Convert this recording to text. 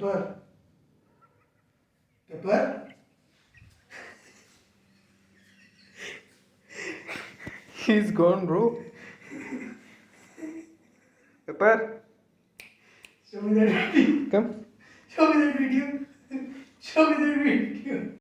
Pepper. Pepper. He's gone, bro. Pepper, Show me that video. come. Show me that video. Show me that video.